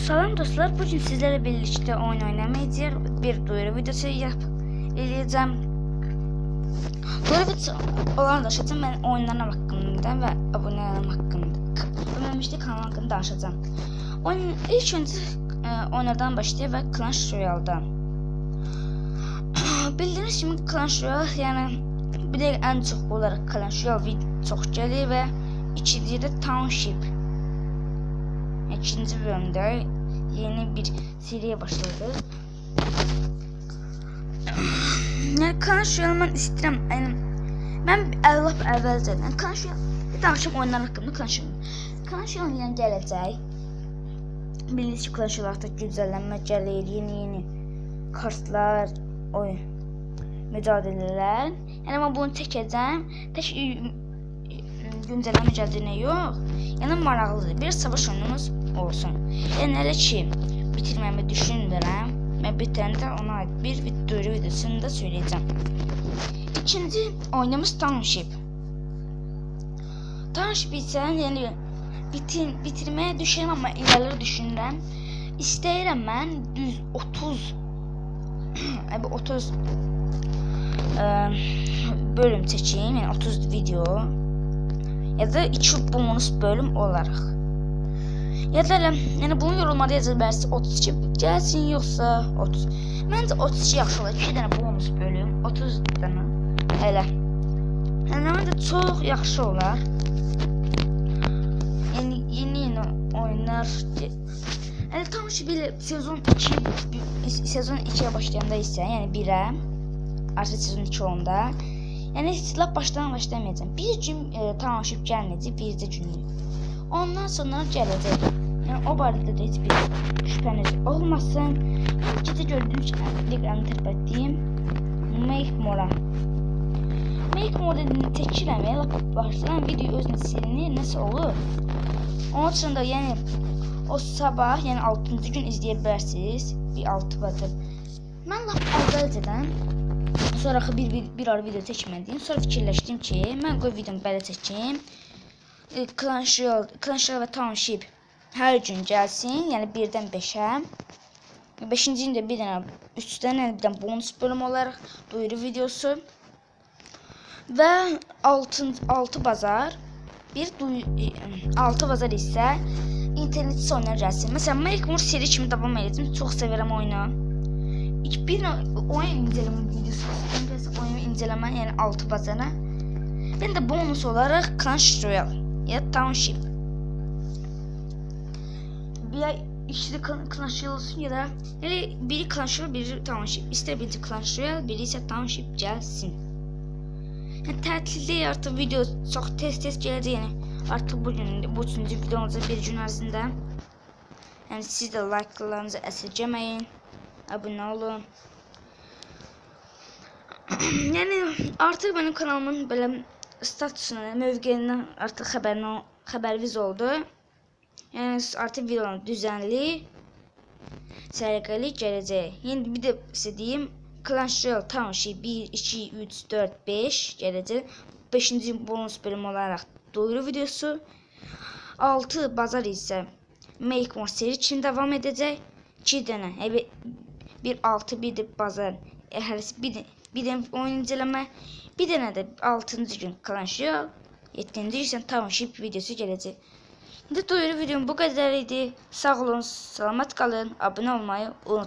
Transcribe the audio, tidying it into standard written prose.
Salam dostlar, bugün sizlerle birlikte oyun oynamayacağız. Bir duyuru videosu eləyəcəm. Duyuru videosu olan danışacağım ben oyunlarım hakkında ve abonelerim hakkında. Önemli kanal hakkında danışacağım. İlk önce oyunlardan başlayayım ve Clash Royale'dan. Bildiğiniz gibi Clash Royale yani bir de en çok olarak Clash Royale çok geliyor ve ikinciyi de Township. İkinci bölümde yeni bir seriye başladı. Yani Clash Royale ben istedim. Yani ben əvvəlcədən Clash Royale danışım oyunlar haqqında Clash Royale yəni gələcək. Bilirsiniz ki, Clash Royale-da güncəllənmə gəlir, yeni kartlar, oyun, mücadilələr. Yəni mən bunu çəkəcəm. Tək güncəllənmə gəldiyinə yox. Yəni maraqlıdır. Bir savaş oyunumuz olsun. Yəni elə ki bitirməmi düşünürəm. Mən bitirəndə ona aid bir duyuru videosunu da söyləyəcəm. İkinci oyunumuz Township. Township isə yəni bitirməyə düşürəm, amma irəli düşünürəm. İstəyirəm mən düz 30 bölüm çəkeyim, yəni 30 video ya da 2 bonus bölüm olarak. Ya da yani bunu yorulmada yazabilirsiniz. 32 gelsin yoksa 30. Bence 32 yaxşı olar. 2 dənə bonus bölüm, 30 dənə. Elə. Yəni məncə çox yaxşı olar. Yəni yeni oyunlar. Yəni Township ilə sezon 2'ye başlayanda isə, yəni 1'ə, artıq sezon 2 onda. Yəni lap başlamayacağım. Bir gün Township gəlməyəcək, bircə günlük. Ondan sonra gələcək. Yəni o barədə də heç bir şübhəniz olmasın. Gecə gördüyünüz kimi ekranı tərpətdiyim Make More çəkirəm. Lap başlayan video özünə silinir, nəsə olur. Onun üçün də yəni o sabah, yəni 6-cı gün izləyə bilərsiniz. Bir 6 batır. Mən lap əvvəlcədən sonra bir ara video çəkmədiyim. Sonra fikirləşdim ki, mən qoy videomu belə çəkeyim. Clash Royale və Township hər gün gəlsin. Yəni 1-dən 5'ə. 5-ci gündə bir dənə, 3-dən bir dənə bonus bölüm olaraq duyuru videosu. Və 6 bazar. 6 bazar isə internet oyunlar gəlsin. Məsələn, Make More seri kimi davam edəcəm. Çox sevirəm oyunu. Bir oyun inceleme videosu, oyun inceleme yani 6 bazara. Ben de bonus olarak Clash Royale ya Township. İkisi Clash Royale olsun ya da biri Clash Royale, biri Township. İster biri Clash Royale, biri ise Township gelsin. Yani tətildə artıq video çox tez gələcək, yəni artıq bu 3-cü video olacaq bir gün ərzində. Yəni siz də like'larınızı əsirgəməyin. Abone olun. Yani artık benim kanalımın böyle statusuna, mövqeyindən artık xəbəriniz oldu. Yani artık videolar düzenli, səliqəli gələcək. Şimdi bir de size diyeyim, Clash Royale Township 1, 2, 3, 4, 5 gələcək. 5-ci bonus bölüm olarak duyuru videosu. 6 bazar ise Make More seri için devam edəcək. 2 dənə, bir 6, bir de bazar, bir de oyun inceleme, bir dənə də 6-cı gün Clash Royale, 7-ci gün Township videosu gələcək. İndi duyuru videom bu qədər idi. Sağ olun, salamat qalın, abone olmayı unutmayın.